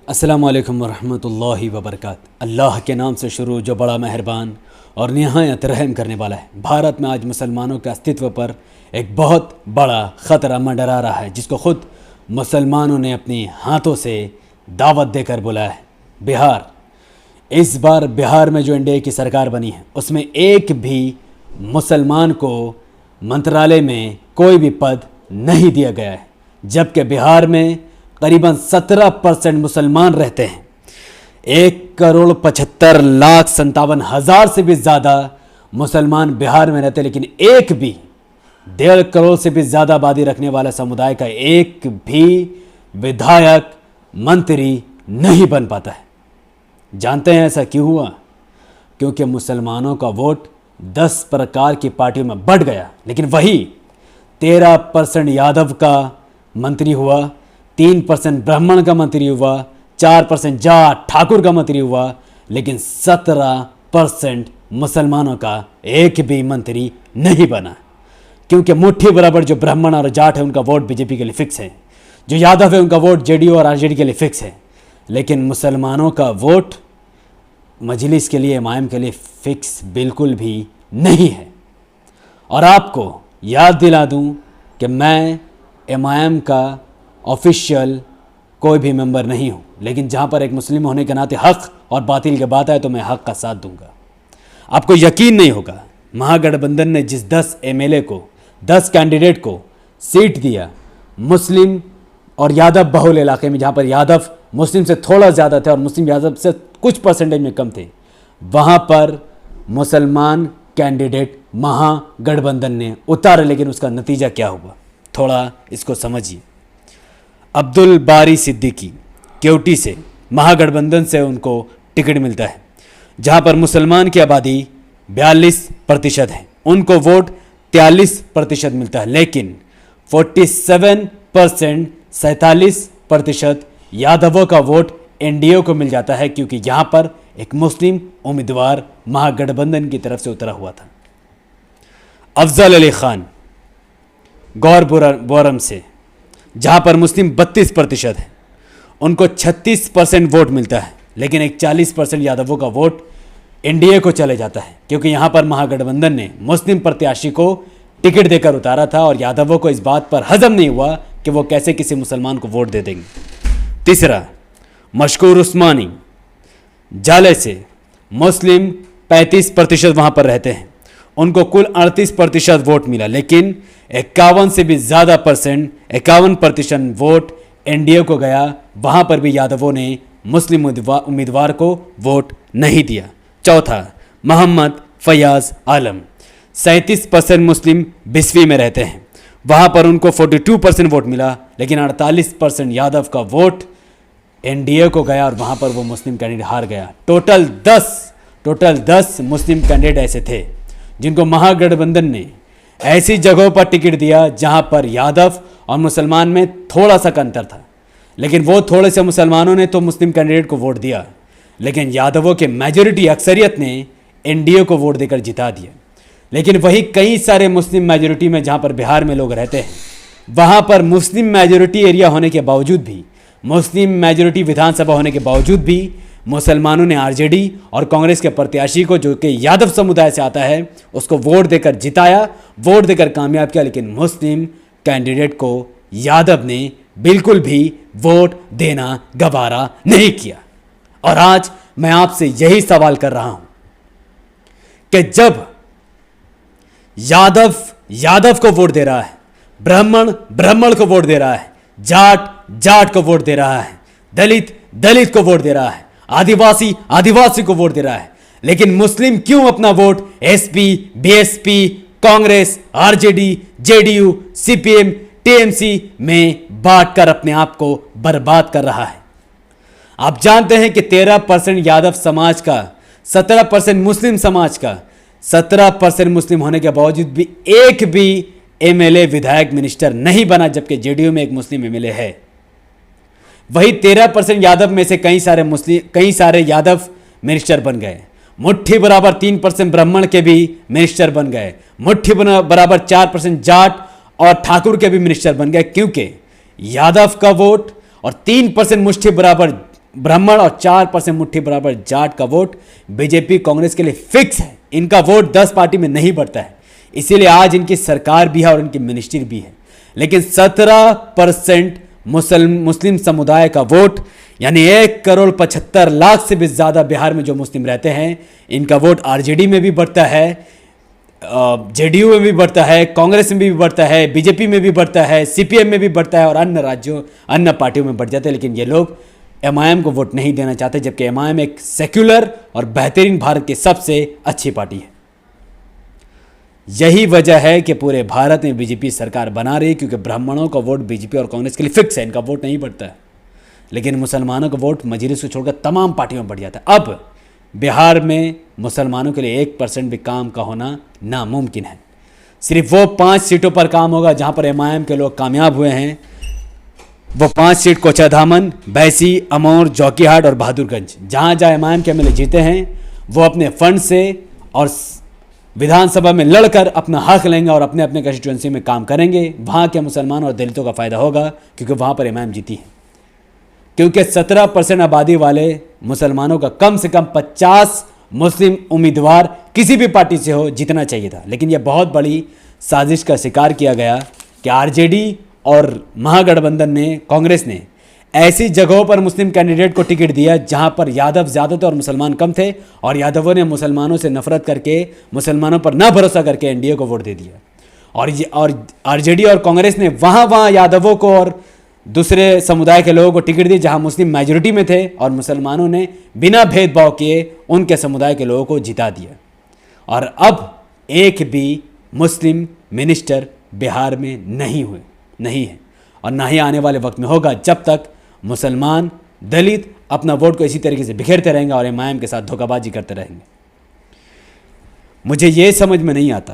अस्सलामुअलैकुम वरहमतुल्लाहि वबरकातुहू। अल्लाह के नाम से शुरू जो बड़ा मेहरबान और निहायत रहम करने वाला है। भारत में आज मुसलमानों के अस्तित्व पर एक बहुत बड़ा ख़तरा मंडरा रहा है, जिसको ख़ुद मुसलमानों ने अपने हाथों से दावत देकर बुलाया है। बिहार, इस बार बिहार में जो एनडीए की सरकार बनी है उसमें एक भी मुसलमान को मंत्रालय में कोई भी पद नहीं दिया गया है, जबकि बिहार में करीबन 17% मुसलमान रहते हैं। 1,75,57,000 से भी ज़्यादा मुसलमान बिहार में रहते हैं, लेकिन एक भी 1.5 करोड़ से भी ज़्यादा आबादी रखने वाला समुदाय का एक भी विधायक मंत्री नहीं बन पाता है। जानते हैं ऐसा क्यों हुआ? क्योंकि मुसलमानों का वोट 10 प्रकार की पार्टियों में बढ़ गया, लेकिन वही 13% यादव का मंत्री हुआ, 3% ब्राह्मण का मंत्री हुआ, 4% जाट ठाकुर का मंत्री हुआ, लेकिन 17% मुसलमानों का एक भी मंत्री नहीं बना। क्योंकि मुट्ठी बराबर जो ब्राह्मण और जाट है उनका वोट बीजेपी के लिए फिक्स है, जो यादव है उनका वोट जेडीयू और आरजेडी के लिए फिक्स है, लेकिन मुसलमानों का वोट मजलिस के लिए, एमआईएम के लिए फिक्स बिल्कुल भी नहीं है। और आपको याद दिला दूं कि मैं एमआईएम का ऑफिशियल कोई भी मेंबर नहीं हूँ, लेकिन जहाँ पर एक मुस्लिम होने के नाते हक़ और बातिल की बात है तो मैं हक़ का साथ दूंगा। आपको यकीन नहीं होगा, महागठबंधन ने जिस 10 एमएलए को, 10 कैंडिडेट को सीट दिया मुस्लिम और यादव बहुल इलाके में, जहाँ पर यादव मुस्लिम से थोड़ा ज़्यादा थे और मुस्लिम यादव से कुछ परसेंटेज में कम थे, वहाँ पर मुसलमान कैंडिडेट महागठबंधन ने उतारे। लेकिन उसका नतीजा क्या हुआ, थोड़ा इसको समझिए। अब्दुल बारी सिद्दीकी केवटी से महागठबंधन से उनको टिकट मिलता है, जहां पर मुसलमान की आबादी 42% है, उनको वोट 43% मिलता है, लेकिन 47% यादवों का वोट एनडीए को मिल जाता है, क्योंकि यहां पर एक मुस्लिम उम्मीदवार महागठबंधन की तरफ से उतरा हुआ था। अफजल अली खान गौर बोरम से, जहाँ पर मुस्लिम 32% है, उनको 36% वोट मिलता है, लेकिन एक 40% यादवों का वोट एनडीए को चले जाता है, क्योंकि यहाँ पर महागठबंधन ने मुस्लिम प्रत्याशी को टिकट देकर उतारा था और यादवों को इस बात पर हजम नहीं हुआ कि वो कैसे किसी मुसलमान को वोट दे देंगे। तीसरा, मशकूर उस्मानी जाले से, मुस्लिम 35% वहाँ पर रहते हैं, उनको कुल 38% वोट मिला, लेकिन 51 से भी ज़्यादा 51% वोट एनडीए को गया। वहाँ पर भी यादवों ने मुस्लिम उम्मीदवार को वोट नहीं दिया। चौथा, मोहम्मद फयाज आलम 37% मुस्लिम बिस्वी में रहते हैं, वहाँ पर उनको 42% वोट मिला, लेकिन 48% यादव का वोट एनडीए को गया और वहाँ पर वो मुस्लिम कैंडिडेट हार गया। टोटल 10 मुस्लिम कैंडिडेट ऐसे थे जिनको महागठबंधन ने ऐसी जगहों पर टिकट दिया जहां पर यादव और मुसलमान में थोड़ा सा अंतर था, लेकिन वो थोड़े से मुसलमानों ने तो मुस्लिम कैंडिडेट को वोट दिया, लेकिन यादवों के मेजॉरिटी अक्सरियत ने एनडीए को वोट देकर जिता दिया। लेकिन वही कई सारे मुस्लिम मेजॉरिटी में, जहां पर बिहार में लोग रहते हैं, वहां पर मुस्लिम मेजॉरिटी एरिया होने के बावजूद भी, मुस्लिम मेजॉरिटी विधानसभा होने के बावजूद भी मुसलमानों ने आरजेडी और कांग्रेस के प्रत्याशी को, जो कि यादव समुदाय से आता है, उसको वोट देकर जिताया, वोट देकर कामयाब किया, लेकिन मुस्लिम कैंडिडेट को यादव ने बिल्कुल भी वोट देना गवारा नहीं किया। और आज मैं आपसे यही सवाल कर रहा हूं कि जब यादव को वोट दे रहा है, ब्राह्मण को वोट दे रहा है, जाट को वोट दे रहा है, दलित को वोट दे रहा है, आदिवासी को वोट दे रहा है, लेकिन मुस्लिम क्यों अपना vote SP, BSP, Congress, RJD, JDU, CPM, TMC में बांटकर अपने आप को बर्बाद कर रहा है? आप जानते हैं कि 13% यादव समाज का, 17% मुस्लिम समाज का, 17% मुस्लिम होने के बावजूद भी एक भी एमएलए, विधायक, मिनिस्टर नहीं बना, जबकि जेडीयू में एक मुस्लिम एमएलए है। वही 13% यादव में से कई सारे यादव मिनिस्टर बन गए। मुट्ठी बराबर 3% ब्राह्मण के भी मिनिस्टर बन गए। मुट्ठी बराबर 4% जाट और ठाकुर के भी मिनिस्टर बन गए, क्योंकि यादव का वोट और 3% मुट्ठी बराबर ब्राह्मण और 4% मुट्ठी बराबर जाट का वोट बीजेपी कांग्रेस के लिए फिक्स है। इनका वोट 10 पार्टी में नहीं बढ़ता है, इसीलिए आज इनकी सरकार भी है और इनकी मिनिस्ट्री भी है। लेकिन 17% मुस्लिम समुदाय का वोट, यानी 1,75,00,000 से भी ज़्यादा बिहार में जो मुस्लिम रहते हैं, इनका वोट आरजेडी में भी बढ़ता है, जेडीयू में भी बढ़ता है, कांग्रेस में भी बढ़ता है, बीजेपी में भी बढ़ता है, सीपीएम में भी बढ़ता है और अन्य राज्यों, अन्य पार्टियों में बढ़ जाते हैं। लेकिन ये लोग एमआईएम को वोट नहीं देना चाहते, जबकि एमआईएम एक सेक्युलर और बेहतरीन भारत की सबसे अच्छी पार्टी है। यही वजह है कि पूरे भारत में बीजेपी सरकार बना रही है, क्योंकि ब्राह्मणों का वोट बीजेपी और कांग्रेस के लिए फिक्स है, इनका वोट नहीं बढ़ता है। लेकिन मुसलमानों का वोट मजलिस को छोड़कर तमाम पार्टियों में बढ़ जाता है। अब बिहार में मुसलमानों के लिए 1% भी काम का होना नामुमकिन है। सिर्फ वो 5 सीटों पर काम होगा जहां पर एमआईएम के लोग कामयाब हुए हैं। वो 5 सीट कोचाधामन, बैसी, अमौर, जौकीहाट और बहादुरगंज, जहां जहां एमआईएम के एमएलए जीते हैं, वो अपने फंड से और विधानसभा में लड़कर अपना हक लेंगे और अपने अपने कंस्टिट्यूंसी में काम करेंगे। वहां के मुसलमान और दलितों का फायदा होगा, क्योंकि वहां पर एमआईएम जीती है। क्योंकि 17% आबादी वाले मुसलमानों का कम से कम 50 मुस्लिम उम्मीदवार किसी भी पार्टी से हो जीतना चाहिए था। लेकिन यह बहुत बड़ी साजिश का शिकार किया गया कि आरजेडी और महागठबंधन ने, कांग्रेस ने ऐसी जगहों पर मुस्लिम कैंडिडेट को टिकट दिया जहां पर यादव ज़्यादा थे और मुसलमान कम थे, और यादवों ने मुसलमानों से नफरत करके, मुसलमानों पर ना भरोसा करके एनडीए को वोट दे दिया। और आरजेडी और कांग्रेस ने वहां यादवों को और दूसरे समुदाय के लोगों को टिकट दी जहां मुस्लिम मेजोरिटी में थे, और मुसलमानों ने बिना भेदभाव किए उनके समुदाय के लोगों को जिता दिया। और अब एक भी मुस्लिम मिनिस्टर बिहार में नहीं है और ना ही आने वाले वक्त में होगा, जब तक मुसलमान, दलित अपना वोट को इसी तरीके से बिखेरते रहेंगे और एमआईएम के साथ धोखाबाजी करते रहेंगे। मुझे ये समझ में नहीं आता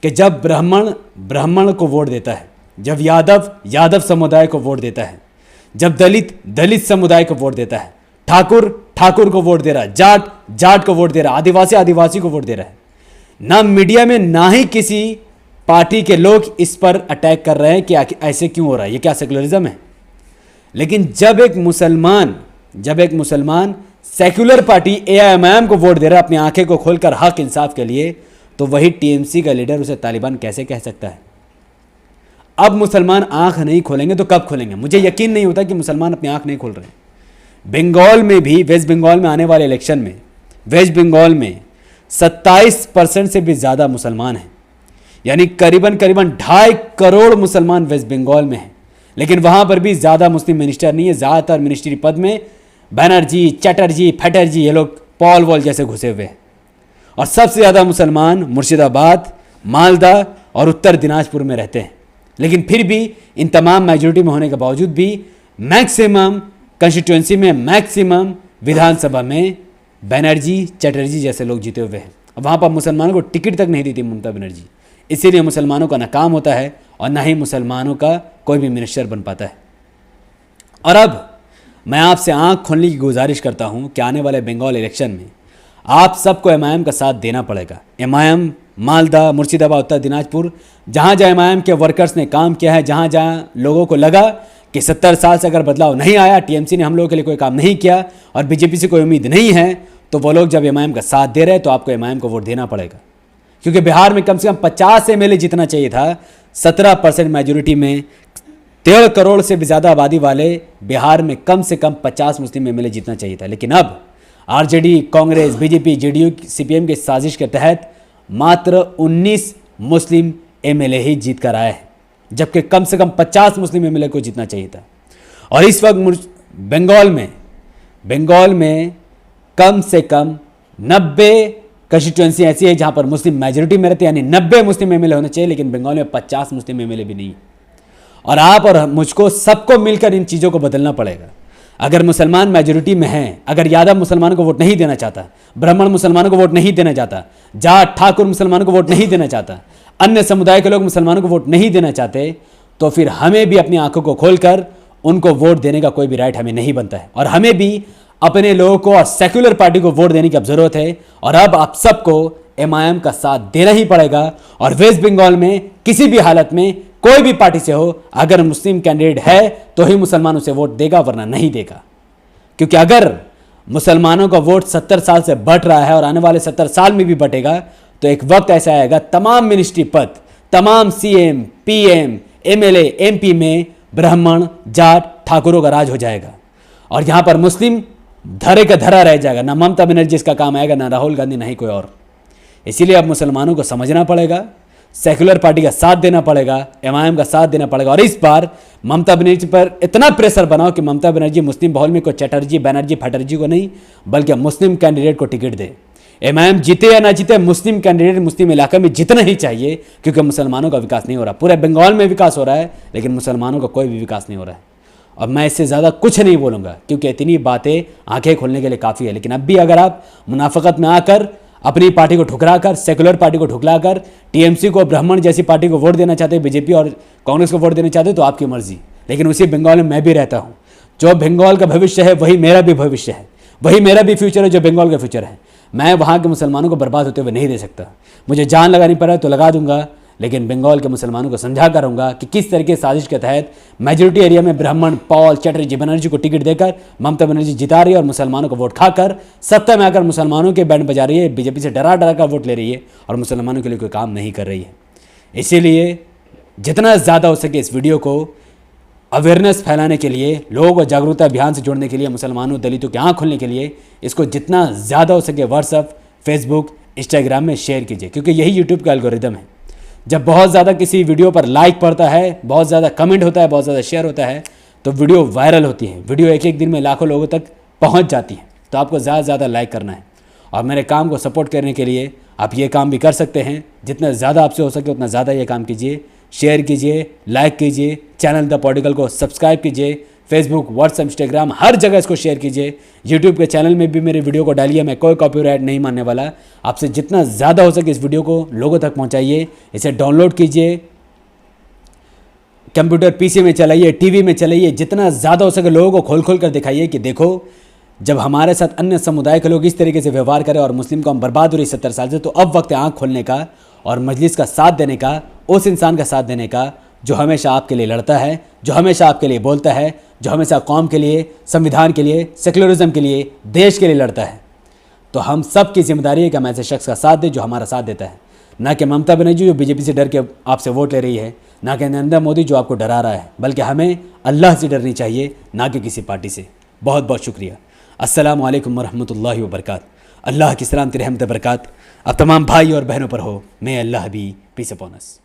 कि जब ब्राह्मण को वोट देता है, जब यादव समुदाय को वोट देता है, जब दलित समुदाय को वोट देता है, ठाकुर को वोट दे रहा है, जाट को वोट दे रहा है, आदिवासी को वोट दे रहा है, ना मीडिया में ना ही किसी पार्टी के लोग इस पर अटैक कर रहे हैं कि ऐसे क्यों हो रहा है, ये क्या सेकुलरिज्म है। लेकिन जब एक मुसलमान सेक्युलर पार्टी एआईएमआईएम को वोट दे रहा है अपनी आंखें को खोलकर हक इंसाफ के लिए, तो वही टीएमसी का लीडर उसे तालिबान कैसे कह सकता है। अब मुसलमान आंख नहीं खोलेंगे तो कब खोलेंगे? मुझे यकीन नहीं होता कि मुसलमान अपनी आंख नहीं खोल रहे हैं। बंगाल में भी, वेस्ट बंगाल में आने वाले इलेक्शन में, वेस्ट बंगाल में 27% से भी ज़्यादा मुसलमान हैं, यानी करीबन 2.5 करोड़ मुसलमान वेस्ट बंगाल में हैं। लेकिन वहाँ पर भी ज़्यादा मुस्लिम मिनिस्टर नहीं है। ज़्यादातर मिनिस्ट्री पद में बनर्जी, चटर्जी, फटर्जी, ये लोग पॉल वॉल जैसे घुसे हुए हैं। और सबसे ज़्यादा मुसलमान मुर्शिदाबाद, मालदा और उत्तर दिनाजपुर में रहते हैं। लेकिन फिर भी इन तमाम मेजोरिटी में होने के बावजूद भी मैक्सिमम कंस्टिट्यूंसी में, मैक्सिमम विधानसभा में बनर्जी, चटर्जी जैसे लोग जीते हुए हैं। वहाँ पर मुसलमानों को टिकट तक नहीं देती ममता बनर्जी। इसीलिए मुसलमानों का ना काम होता है और ना ही मुसलमानों का कोई भी मिनिस्टर बन पाता है। और अब मैं आपसे आंख खोलने की गुजारिश करता हूं कि आने वाले बंगाल इलेक्शन में आप सबको एमआईएम का साथ देना पड़ेगा। एमआईएम मालदा, मुर्शिदाबाद, उत्तर दिनाजपुर, जहाँ जहाँ एमआईएम के वर्कर्स ने काम किया है, जहाँ जहाँ लोगों को लगा कि 70 साल से अगर बदलाव नहीं आया, टीएमसी ने हम लोगों के लिए कोई काम नहीं किया और बीजेपी से कोई उम्मीद नहीं है, तो वो लोग जब एमआईएम का साथ दे रहे हैं तो आपको एमआईएम को वोट देना पड़ेगा। क्योंकि बिहार में कम से कम 50 एमएलए जीतना चाहिए था। 17% मेजोरिटी में 13 करोड़ से भी ज़्यादा आबादी वाले बिहार में कम से कम 50 मुस्लिम एमएलए जीतना चाहिए था। लेकिन अब RJD, Congress, BJP, JDU, CPM की साजिश के तहत मात्र 19 मुस्लिम एमएलए ही जीत कर आए हैं, जबकि कम से कम 50 मुस्लिम एमएलए को जीतना चाहिए था। और इस वक्त बंगाल में कम से कम 90 कंस्टिट्यूंसी ऐसी है जहां पर मुस्लिम मेजोरिटी में रहते हैं, यानी 90 मुस्लिम एमएलए होने चाहिए। लेकिन बंगाल में 50 मुस्लिम एमएलए भी नहीं। और आप और मुझको सबको मिलकर इन चीज़ों को बदलना पड़ेगा। अगर मुसलमान मेजोरिटी में हैं, अगर यादव मुसलमानों को वोट नहीं देना चाहता, ब्राह्मण मुसलमानों को वोट नहीं देना चाहता, जाट ठाकुर मुसलमानों को वोट नहीं देना चाहता, अन्य समुदाय के लोग मुसलमानों को वोट नहीं देना चाहते, तो फिर हमें भी अपनी आंखों को खोलकर उनको वोट देने का कोई भी राइट हमें नहीं बनता है। और हमें भी अपने लोगों को और सेक्युलर पार्टी को वोट देने की अब जरूरत है। और अब आप सबको एमआईएम का साथ देना ही पड़ेगा। और वेस्ट बंगाल में किसी भी हालत में कोई भी पार्टी से हो, अगर मुस्लिम कैंडिडेट है तो ही मुसलमान उसे वोट देगा, वरना नहीं देगा। क्योंकि अगर मुसलमानों का वोट 70 साल से बढ़ रहा है और आने वाले 70 साल में भी बढ़ेगा, तो एक वक्त ऐसा आएगा तमाम मिनिस्ट्री पद, तमाम सीएम, पीएम, एमएलए, एमपी में ब्राह्मण, जाट, ठाकुरों का राज हो जाएगा और यहां पर मुस्लिम धरे का धरा रह जाएगा। ना ममता बनर्जी इसका काम आएगा, ना राहुल गांधी, ना ही कोई और। इसीलिए अब मुसलमानों को समझना पड़ेगा, सेक्युलर पार्टी का साथ देना पड़ेगा, एमआईएम का साथ देना पड़ेगा और इस बार ममता बनर्जी पर इतना प्रेशर बनाओ कि ममता बनर्जी मुस्लिम बहुल में कोई चटर्जी, बनर्जी, फटर्जी को नहीं, बल्कि मुस्लिम कैंडिडेट को टिकट दे। एमआईएम जीते या ना जीते, मुस्लिम कैंडिडेट मुस्लिम इलाके में जितना ही चाहिए, क्योंकि मुसलमानों का विकास नहीं हो रहा। पूरे बंगाल में विकास हो रहा है, लेकिन मुसलमानों का कोई भी विकास नहीं हो रहा है। और मैं इससे ज़्यादा कुछ नहीं बोलूँगा, क्योंकि इतनी बातें आंखें खोलने के लिए काफ़ी है। लेकिन अब भी अगर आप मुनाफिकत में आकर अपनी पार्टी को ठुकराकर, सेकुलर पार्टी को ठुकराकर टीएमसी को, ब्राह्मण जैसी पार्टी को वोट देना चाहते हैं, बीजेपी और कांग्रेस को वोट देना चाहते हैं, तो आपकी मर्जी। लेकिन उसी बंगाल में मैं भी रहता हूँ। जो बंगाल का भविष्य है वही मेरा भी भविष्य है, वही मेरा भी फ्यूचर है जो बंगाल का फ्यूचर है। मैं वहाँ के मुसलमानों को बर्बाद होते हुए नहीं दे सकता। मुझे जान लगानी पड़ा तो लगा दूंगा, लेकिन बंगाल के मुसलमानों को समझा कर रहूँगा कि किस तरह की साजिश के तहत मेजोरिटी एरिया में ब्राह्मण, पॉल, चटर्जी, बनर्जी को टिकट देकर ममता बनर्जी जिता रही है और मुसलमानों को वोट खाकर सत्ता में आकर मुसलमानों के बैंड बजा रही है, बीजेपी से डरा डरा कर वोट ले रही है और मुसलमानों के लिए कोई काम नहीं कर रही है। इसीलिए जितना ज़्यादा हो सके इस वीडियो को अवेयरनेस फैलाने के लिए, लोगों को जागरूकता अभियान से जोड़ने के लिए, मुसलमानों, दलितों की आँख खोलने के लिए इसको जितना ज़्यादा हो सके व्हाट्सएप, फेसबुक, इंस्टाग्राम में शेयर कीजिए, क्योंकि यही यूट्यूब का एल्गोरिदम है। जब बहुत ज़्यादा किसी वीडियो पर लाइक पड़ता है, बहुत ज़्यादा कमेंट होता है, बहुत ज़्यादा शेयर होता है, तो वीडियो वायरल होती है। वीडियो एक एक दिन में लाखों लोगों तक पहुंच जाती है। तो आपको ज़्यादा से ज़्यादा लाइक करना है और मेरे काम को सपोर्ट करने के लिए आप ये काम भी कर सकते हैं। जितना ज़्यादा आपसे हो सके उतना ज़्यादा ये काम कीजिए, शेयर कीजिए, लाइक कीजिए, चैनल द पॉलिटिकल को सब्सक्राइब कीजिए, फेसबुक, व्हाट्सएप, इंस्टाग्राम, हर जगह इसको शेयर कीजिए। यूट्यूब के चैनल में भी मेरे वीडियो को डालिए, मैं कोई कॉपीराइट नहीं मानने वाला। आपसे जितना ज़्यादा हो सके इस वीडियो को लोगों तक पहुंचाइए, इसे डाउनलोड कीजिए, कंप्यूटर, पीसी में चलाइए, टीवी में चलाइए, जितना ज़्यादा हो सके लोगों को खोल खोल कर दिखाइए कि देखो, जब हमारे साथ अन्य समुदाय के लोग इस तरीके से व्यवहार करें और मुस्लिम कौम बर्बाद हो रही 70 साल से, तो अब वक्त है आँख खोलने का और मजलिस का साथ देने का, उस इंसान का साथ देने का जो हमेशा आपके लिए लड़ता है, जो हमेशा आपके लिए बोलता है, जो हमेशा कौम के लिए, संविधान के लिए, सेक्युलरिज्म के लिए, देश के लिए लड़ता है। तो हम सब की जिम्मेदारी है कि हम ऐसे शख्स का साथ दें जो हमारा साथ देता है, ना कि ममता बनर्जी जो बीजेपी से डर के आपसे वोट ले रही है, ना कि नरेंद्र मोदी जो आपको डरा रहा है, बल्कि हमें अल्लाह से डरनी चाहिए, ना कि किसी पार्टी से। बहुत बहुत शुक्रिया। अस्सलामु अलैकुम वरहमतुल्लाहि वबरकातुहू। अल्लाह की सलामती रहमत बरकत अब तमाम भाई और बहनों पर हो। मैं अल्लाह भी पीस अपॉन अस।